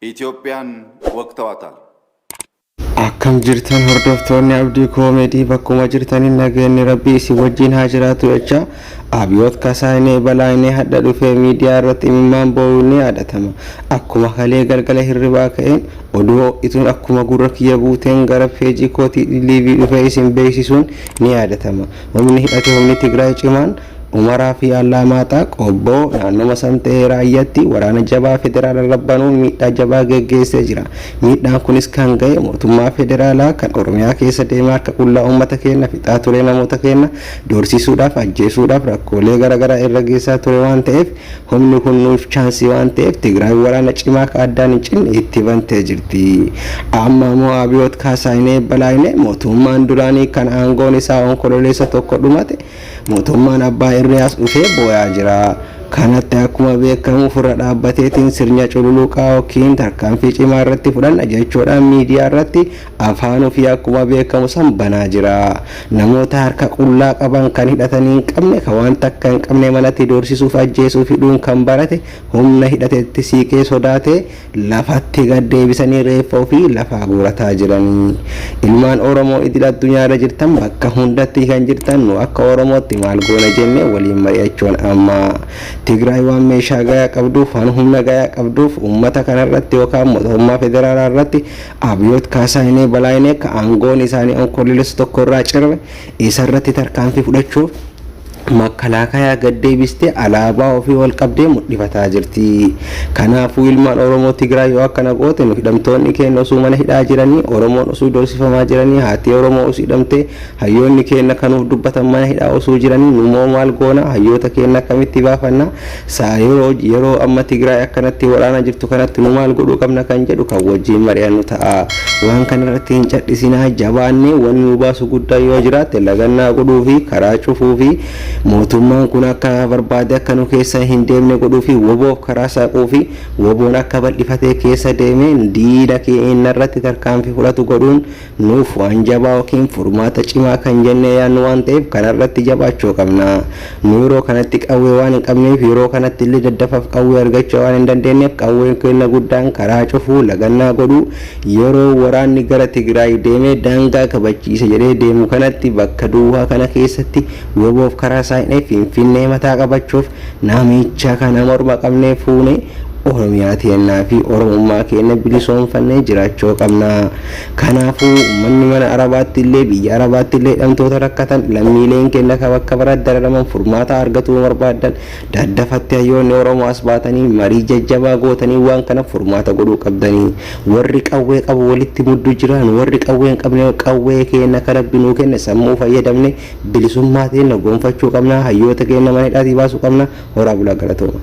ኢትዮጵያን ወቅተዋታል። akkam jirtan hordoftoonni abdii koomedii bakkuma jirtaniin nageenyi rabbii isin wajjin haa jiraatu jecha Abiyoot Kasaayinee Balaayinee hadda dhufee miidiyaa irratti imimmaan boo'uun ni yaadatama. Akkuma kalee galgala hirribaa ka'een oduu ituun akkuma gurra kiyya buuteen gara peejii kootii liivii dhufee isin beeksisuun ni yaadatama. Humni hidhate humni Tigraay cimaan Umaraa fi Allamaaxaa qobboo naannoo Santee Raayyatti waraana jabaa federaalaa rabbanuun miidhaa jabaa geggeessee jira. Miidhaan kunis kan ga'e mootummaa federaalaa kan Oromiyaa keessa deemaa akka qullaa uummata keenya fixaa ture namoota keenya doorsisuudhaaf ajjeesuudhaaf rakkoolee garaagaraa irra geessaa ture waan ta'eef humni kun nuuf chaansii waan ta'eef Tigraay waraana cimaa ka addaan hin cinne itti bantee jirti. Amma immoo Abiyoot Kasaayinee Balaayinee mootummaan duraanii kan aangoon isaa onkololeessa tokko dhumate mootummaan abbaa irraas dhufee boo'aa jira. Kanatti akkuma beekamu furra dhaabbateetiin sirna cululuqaa yookiin tarkaanfii cimaa irratti fudhanna jechuudhaan miidiyaa irratti afaan ofii akkuma beekamu san banaa jira. Namoota harka qullaa qaban kan hidhatanii hin qabne kan waan takka hin qabne malatti doorsisuuf ajjeesuuf hidhuun kan barate humna hidhateetti siiqee sodaatee lafatti gad deebisanii reeffa ofii lafaa guurataa jiranii. Ilmaan Oromoo idil addunyaa irra jirtan bakka hundatti kan jirtan nu akka Oromootti maal goona jennee waliin mari'achuun amma Tigraay waan meeshaa gayaa qabduuf waan humna gayaa qabduuf uummata kanarratti yookaan mootummaa federaalaa irratti Abiyoot Kasaayinee Balaayinee ka aangoon isaanii onkololeessa tokko irraa cirbe isarratti tarkaanfii fudhachuuf makalaakaa gad deebistee alaabaa ofii wal qabdee mudhifataa jirti. Kanaafuu ilmaan Oromoo Tigraay yoo akkana goote nu hidhamtoonni keenya osoo mana hidhaa jiranii Oromoon osoo doorsifamaa jiranii haati Oromoo osoo hidhamtee hayyoonni keenya kanuuf dubbatan mana hidhaa osoo jiranii nu moo maal goona hayyoota keenya akkamitti baafanna yeroo amma Tigraay akkanatti waraana jirtu kanatti nu maal godhuu qabna kan jedhu kan wajjin mari'annu ta'a. Waan kanarratti hin cadhisinaa jabaannee wanni nu baasu guddaa yoo jiraate lagannaa godhuu fi karaa cufuu fi mootummaan kun akka barbaade akka nu keessa hin deemne godhuu fi woboof karaa saaquu fi woboon akka bal'ifatee keessa deemee diina keenya irratti tarkaanfii fudhatu godhuun nuuf waan jabaa yookiin furmaata cimaa kan jennee yaannu waan ta'eef kanarratti jabaachuu qabna. Nu yeroo kanatti qawwee waan hin qabneef yeroo kanatti illee daddafaaf qawwee argachuu waan hin dandeenyeef qawween keenya guddaan karaa cufuu lagannaa godhuu yeroo waraanni gara Tigraay deemee daangaa kabachiisa jedhee deemu kanatti bakka duwwaa kana keessatti woboof karaa saayinee Finfinnee mataa qabachuuf namicha kana morma qabnee fuune Oromiyaa teennaa fi Oromummaa keenya bilisoomfannee jiraachuu qabna. Kanaafuu uummanni mana Arabaatti illee biyya Arabaatti illee hidhamtoota rakkatan lammiileen keenya bakka biraatti dararaman furmaata argatuu barbaadan daddafatti hayyoonni Oromoo as baatanii marii jajjabaa gootanii waan kana furmaata godhuu qabdanii. Warri qawwee qabu walitti mudduu jiran warri qawwee hin qabne qawwee keenya kana binuu keenya sammuu fayyadamne bilisummaa teenya gonfachuu qabna. Hayyoota keenya mana hidhaatii baasuu qabna. Horaa bulaa galatooma.